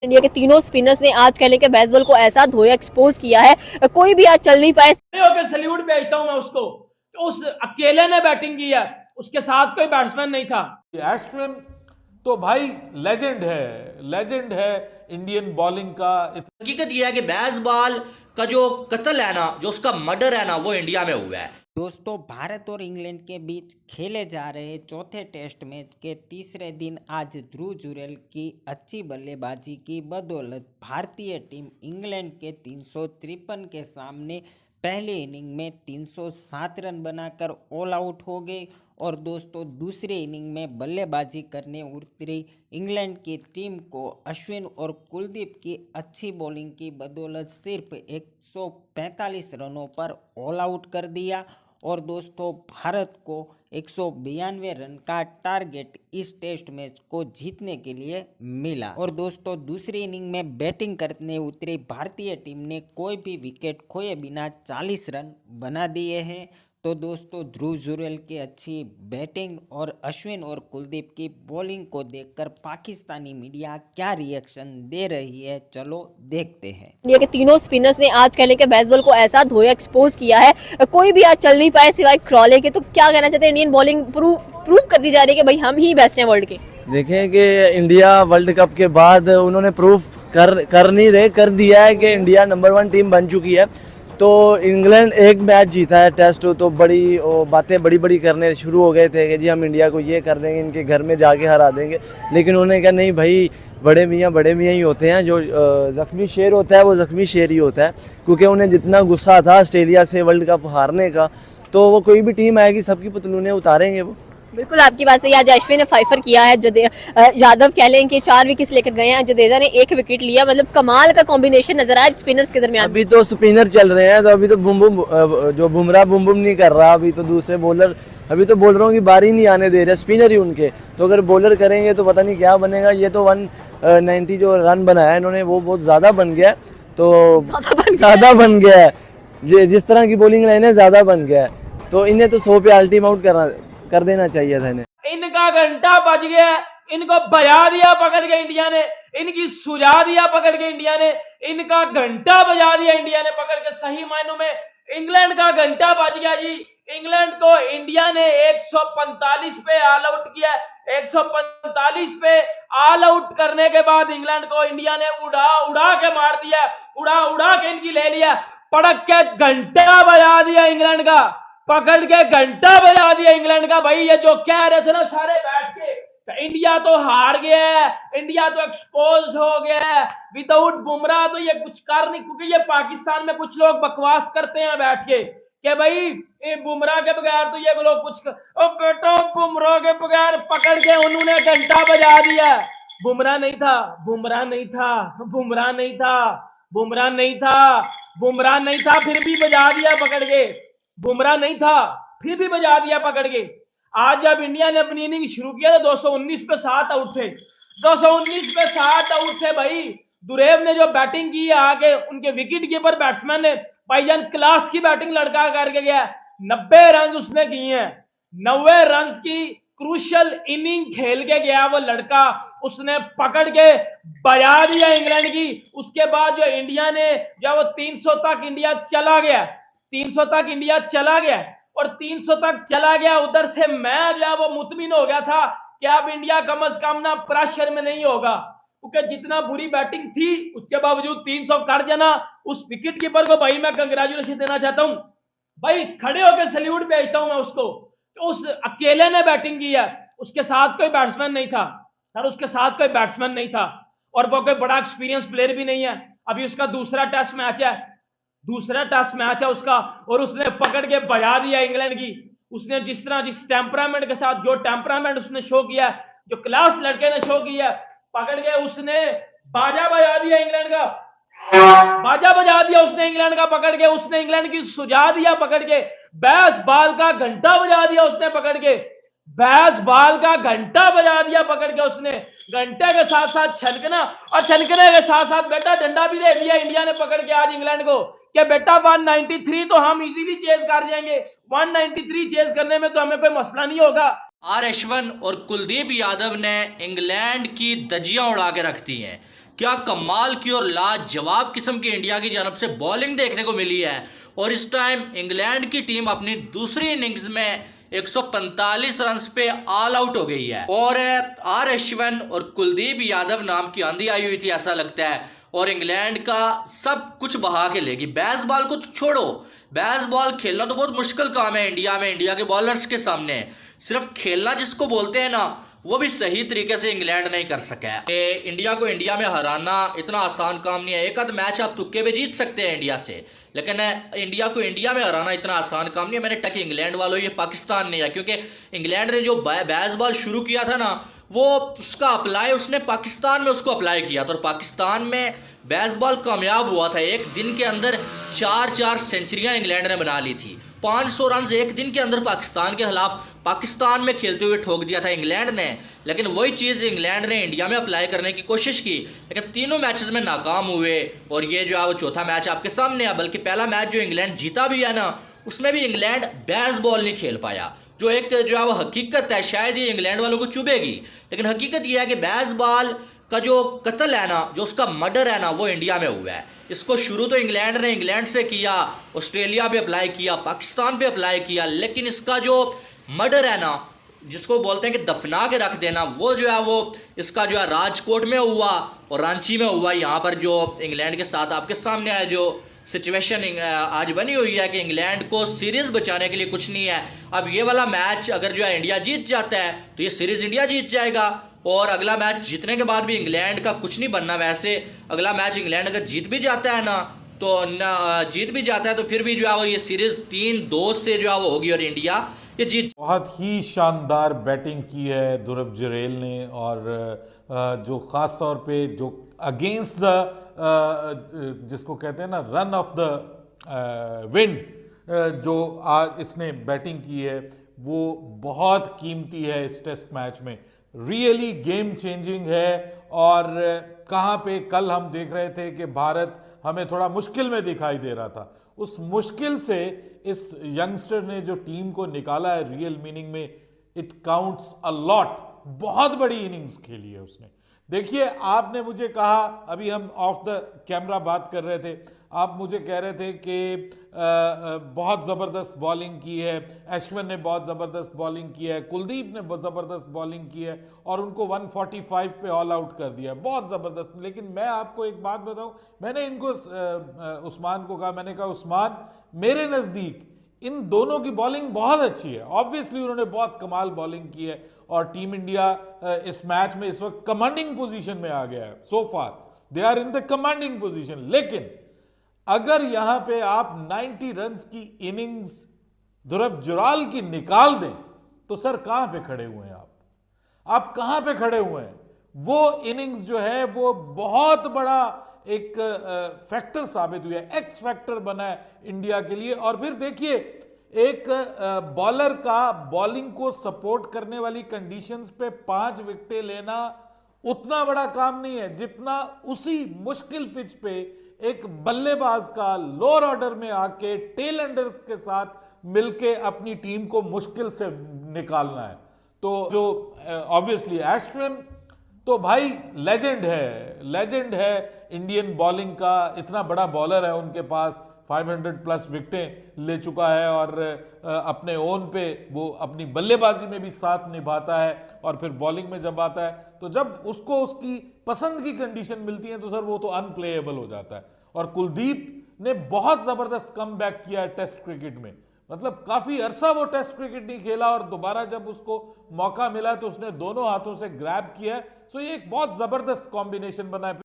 India के तीनों spinners ने आज कहने के बेसबॉल को ऐसा धोया, एक्सपोज किया है, कोई भी आज चल नहीं पाए। होकर सल्यूट भेजता हूं मैं उसको। उस अकेले ने बैटिंग की है, उसके साथ कोई बैट्समैन नहीं था। अश्विन तो भाई लेजेंड है इंडियन बॉलिंग का। हकीकत यह है कि बेसबॉल का जो कत्ल है ना, जो उसका मर्डर है ना, वो इंडिया में हुआ है। दोस्तों, भारत और इंग्लैंड के बीच खेले जा रहे चौथे टेस्ट मैच के तीसरे दिन आज ध्रुव जुरैल की अच्छी बल्लेबाजी की बदौलत भारतीय टीम इंग्लैंड के 353 के सामने पहली इनिंग में 307 रन बनाकर ऑल आउट हो गई। और दोस्तों, दूसरी इनिंग में बल्लेबाजी करने उतरी इंग्लैंड की टीम को अश्विन और कुलदीप की अच्छी बॉलिंग की बदौलत सिर्फ 145 रनों पर ऑल आउट कर दिया। और दोस्तों, भारत को 192 रन का टारगेट इस टेस्ट मैच को जीतने के लिए मिला। और दोस्तों, दूसरी इनिंग में बैटिंग करने उतरी भारतीय टीम ने कोई भी विकेट खोए बिना 40 रन बना दिए हैं। तो दोस्तों, ध्रुव जुरैल की अच्छी बैटिंग और अश्विन और कुलदीप की बॉलिंग को देखकर पाकिस्तानी मीडिया क्या रिएक्शन दे रही है, चलो देखते हैं। इंडिया के तीनों स्पिनर्स ने आज कहने के बेसबॉल को ऐसा धोया, एक्सपोज किया है, कोई भी आज चल नहीं पाए सिवाय क्रॉले के। तो क्या कहना चाहते हैं? इंडियन बॉलिंग प्रूव कर दी जा रही है कि भाई हम ही बेस्ट हैं वर्ल्ड के। देखें कि इंडिया वर्ल्ड कप के बाद उन्होंने प्रूफ कर नहीं रहे, कर दिया है कि इंडिया नंबर 1 टीम बन चुकी है। तो इंग्लैंड एक मैच जीता है टेस्ट, तो बड़ी बातें बड़ी करने शुरू हो गए थे कि जी हम इंडिया को ये कर देंगे, इनके घर में जाके हरा देंगे। लेकिन उन्होंने कहा नहीं भाई, बड़े मियाँ ही होते हैं, जो ज़ख्मी शेर होता है वो ज़ख्मी शेर ही होता है। क्योंकि उन्हें जितना गुस्सा था ऑस्ट्रेलिया से वर्ल्ड कप हारने का, तो वो कोई भी टीम आएगी सबकी पतलूनें उतारेंगे वो। बिल्कुल आपकी बात सही। आज अश्विन ने फाइफर किया है, यादव कह लें कि 4 विकेट लेकर गए हैं, जडेजा ने 1 विकेट लिया। मतलब कमाल का कॉम्बिनेशन नजर आया स्पिनर्स के दरमियान। अभी तो स्पिनर चल रहे हैं, तो अभी तो जो बुमराह बुम नहीं कर रहा। अभी तो दूसरे बॉलर, अभी तो बॉलरों की बारी नहीं आने दे रहे, स्पिनर ही उनके। तो अगर बॉलर करेंगे तो पता नहीं क्या बनेगा। ये तो 190 जो रन बनाया इन्होंने वो बहुत ज़्यादा बन गया, तो ज़्यादा बन गया है। जिस तरह की बॉलिंग लाइन है ज़्यादा बन गया है, तो इन्हें तो 100 पे अल्टीम आउट कर देना चाहिए था इन्हें। इनका घंटा बज गया, इनको बजा दिया पकड़ के इंडिया ने, इनकी सुझा दिया पकड़ के इंडिया ने, इनका घंटा बजा दिया इंडिया ने पकड़ के। सही मायनों में इंग्लैंड का घंटा बज गया जी। इंग्लैंड को इंडिया ने 145 पे ऑल आउट किया। 145 पे ऑल आउट करने के बाद इंग्लैंड को इंडिया ने उड़ा के मार दिया, उड़ा के इनकी ले लिया। पड़क के घंटा बजा दिया इंग्लैंड का, पकड़ के घंटा बजा दिया इंग्लैंड का। भाई ये जो कह रहे थे ना सारे बैठ के, तो इंडिया तो हार गया है, इंडिया तो एक्सपोज हो गया है, विदाउट बुमराह तो ये कुछ कर नहीं। क्योंकि ये पाकिस्तान में कुछ लोग बकवास करते हैं बैठ के कि भाई बुमराह के बगैर तो ये लोग कुछ ओ बेटा, बुमराह के बगैर पकड़ के उन्होंने घंटा बजा दिया। बुमराह नहीं था, बुमराह नहीं था, बुमराह नहीं था, बुमराह नहीं था, बुमराह नहीं था, फिर भी बजा दिया पकड़ के। बुमराह नहीं था, फिर भी बजा दिया पकड़ के। आज जब इंडिया ने अपनी इनिंग शुरू किया तो 219 पे 7 आउट थे, 219 पे 7 आउट थे। भाई दुरेव ने जो बैटिंग की है आगे, उनके विकेट कीपर बैट्समैन ने भाईजान क्लास की बैटिंग लड़का करके गया। 90 रन उसने किए हैं, 90 रन की क्रूशियल इनिंग खेल के गया वो लड़का। उसने पकड़ के बजा दिया इंग्लैंड की। उसके बाद जो इंडिया ने, जब वो 300 तक इंडिया चला गया, 300 तक इंडिया चला गया और 300 तक चला गया, उधर से मैं जो है वो मुतमिन हो गया था कि अब इंडिया कम से कम ना प्रेशर में नहीं होगा। क्योंकि जितना बुरी बैटिंग थी उसके बावजूद 300 कर जाना, उस विकेट कीपर को भाई मैं कंग्रेचुलेशन देना चाहता हूं। भाई खड़े होकर सल्यूट भेजता हूं मैं उसको। तो उस अकेले ने बैटिंग की है, उसके साथ कोई बैट्समैन नहीं था सर, उसके साथ कोई बैट्समैन नहीं था, और वो कोई बड़ा एक्सपीरियंस प्लेयर भी नहीं है। अभी उसका दूसरा टेस्ट मैच है, दूसरा टेस्ट मैच है उसका, और उसने पकड़ के बजा दिया इंग्लैंड की। उसने जिस तरह, जिस टेम्परामेंट के साथ, जो टेम्परामेंट उसने शो किया, जो क्लास लड़के ने शो किया, पकड़ के उसने बाजा बजा दिया इंग्लैंड का, बाजा बजा दिया उसने इंग्लैंड का पकड़ के। उसने इंग्लैंड की सुझा दिया पकड़ के। बैस बॉल का घंटा बजा दिया उसने पकड़ के, बैस बॉल का घंटा बजा दिया पकड़ के उसने। घंटे के साथ साथ छनकना, और छनकने के साथ साथ बेटा डंडा भी दे दिया इंडिया ने पकड़ के आज इंग्लैंड को कि बेटा 193 तो हम इजीली चेज कर जाएंगे, 193 चेज करने में तो हमें कोई मसला नहीं होगा। अश्विन और कुलदीप यादव ने इंग्लैंड की धज्जियां उड़ा के रख दी हैं। क्या कमाल की और लाजवाब किस्म की इंडिया की जानब से बॉलिंग देखने को मिली है। और इस टाइम इंग्लैंड की टीम अपनी दूसरी इनिंग्स में 145 रन पे ऑल आउट हो गई है और आर अश्विन और कुलदीप यादव नाम की आंधी आई हुई थी ऐसा लगता है, और इंग्लैंड का सब कुछ बहा के लेगी। बेसबॉल को तो छोड़ो, बेसबॉल खेलना तो बहुत मुश्किल काम है इंडिया में, इंडिया के बॉलर्स के सामने। सिर्फ खेलना जिसको बोलते हैं ना, वो भी सही तरीके से इंग्लैंड नहीं कर सका है। इंडिया को इंडिया में हराना इतना आसान काम नहीं है। एक आध मैच आप तुक्के पे जीत सकते हैं इंडिया से, लेकिन इंडिया को इंडिया में हराना इतना आसान काम नहीं है। मैंने टक इंग्लैंड वालों, ये पाकिस्तान नहीं है, क्योंकि इंग्लैंड ने जो बेसबॉल शुरू किया था ना, वो उसका अप्लाई उसने पाकिस्तान में उसको अप्लाई किया था, और पाकिस्तान में बेसबॉल कामयाब हुआ था। एक दिन के अंदर 4 सेंचुरियां इंग्लैंड ने बना ली थी। 500 रन एक दिन के अंदर पाकिस्तान के खिलाफ पाकिस्तान में खेलते हुए ठोक दिया था इंग्लैंड ने। लेकिन वही चीज़ इंग्लैंड ने इंडिया में अप्लाई करने की कोशिश की, लेकिन तीनों मैचेस में नाकाम हुए। और ये जो है वो चौथा मैच आपके सामने है। बल्कि पहला मैच जो इंग्लैंड जीता भी है ना, उसमें भी इंग्लैंड बेसबॉल नहीं खेल पाया, जो एक जो है वो हकीकत है। शायद ये इंग्लैंड वालों को चुभेगी, लेकिन हकीकत यह है कि बेसबॉल का जो कत्ल है ना, जो उसका मर्डर है ना, वो इंडिया में हुआ है। इसको शुरू तो इंग्लैंड ने इंग्लैंड से किया, ऑस्ट्रेलिया पे अप्लाई किया, पाकिस्तान पे अप्लाई किया, लेकिन इसका जो मर्डर है ना, जिसको बोलते हैं कि दफना के रख देना, वो जो है वो इसका जो है राजकोट में हुआ और रांची में हुआ। यहाँ पर जो इंग्लैंड के साथ आपके सामने है जो सिचुएशन आज बनी हुई है कि इंग्लैंड को सीरीज़ बचाने के लिए कुछ नहीं है। अब ये वाला मैच अगर जो है इंडिया जीत जाता है तो ये सीरीज़ इंडिया जीत जाएगा, और अगला मैच जीतने के बाद भी इंग्लैंड का कुछ नहीं बनना। वैसे अगला मैच इंग्लैंड अगर जीत भी जाता है ना, तो जीत भी जाता है तो फिर भी जो है वो ये सीरीज़ 3-2 से जो है वो होगी और इंडिया ये जीत। बहुत ही शानदार बैटिंग की है ध्रुव जुरैल ने, और जो ख़ास तौर पे जो अगेंस्ट द जिसको कहते हैं ना रन ऑफ द विंड, जो आज इसने बैटिंग की है वो बहुत कीमती है इस टेस्ट मैच में। रियली गेम चेंजिंग है। और कहाँ पे कल हम देख रहे थे कि भारत हमें थोड़ा मुश्किल में दिखाई दे रहा था, उस मुश्किल से इस यंगस्टर ने जो टीम को निकाला है, रियल मीनिंग में इट काउंट्स अ लॉट। बहुत बड़ी इनिंग्स खेली है उसने। देखिए, आपने मुझे कहा, अभी हम ऑफ द कैमरा बात कर रहे थे, आप मुझे कह रहे थे कि बहुत ज़बरदस्त बॉलिंग की है, अश्विन ने बहुत ज़बरदस्त बॉलिंग की है, कुलदीप ने बहुत ज़बरदस्त बॉलिंग की है, और उनको 145 पे ऑल आउट कर दिया, बहुत ज़बरदस्त। लेकिन मैं आपको एक बात बताऊं, मैंने इनको उस्मान को कहा, मैंने कहा उस्मान, मेरे नज़दीक इन दोनों की बॉलिंग बहुत अच्छी है। ऑब्वियसली उन्होंने बहुत कमाल बॉलिंग की है, और टीम इंडिया इस मैच में इस वक्त कमांडिंग पोजीशन में आ गया है। So far they are in the commanding position. लेकिन अगर यहां पे आप 90 रन्स की इनिंग्स ध्रुव जुरैल की निकाल दें तो सर कहां पे खड़े हुए हैं आप कहां पे खड़े हुए हैं? वो इनिंग्स जो है वो बहुत बड़ा एक फैक्टर साबित हुआ है, एक्स फैक्टर बना है इंडिया के लिए। और फिर देखिए, एक बॉलर का बॉलिंग को सपोर्ट करने वाली कंडीशंस पे 5 विकेटें लेना उतना बड़ा काम नहीं है जितना उसी मुश्किल पिच पे एक बल्लेबाज का लोअर ऑर्डर में आके टेल एंडर्स के साथ मिलके अपनी टीम को मुश्किल से निकालना है। तो जो ऑब्वियसली अश्विन तो भाई लेजेंड है इंडियन बॉलिंग का, इतना बड़ा बॉलर है उनके पास, 500 प्लस विकेटें ले चुका है, और अपने ओन पे वो अपनी बल्लेबाजी में भी साथ निभाता है, और फिर बॉलिंग में जब आता है तो जब उसको उसकी पसंद की कंडीशन मिलती है तो सर वो तो अनप्लेएबल हो जाता है। और कुलदीप ने बहुत जबरदस्त कमबैक किया है टेस्ट क्रिकेट में, मतलब काफी अरसा वो टेस्ट क्रिकेट नहीं खेला, और दोबारा जब उसको मौका मिला तो उसने दोनों हाथों से ग्रैब किया है। सो ये एक बहुत जबरदस्त कॉम्बिनेशन बना है।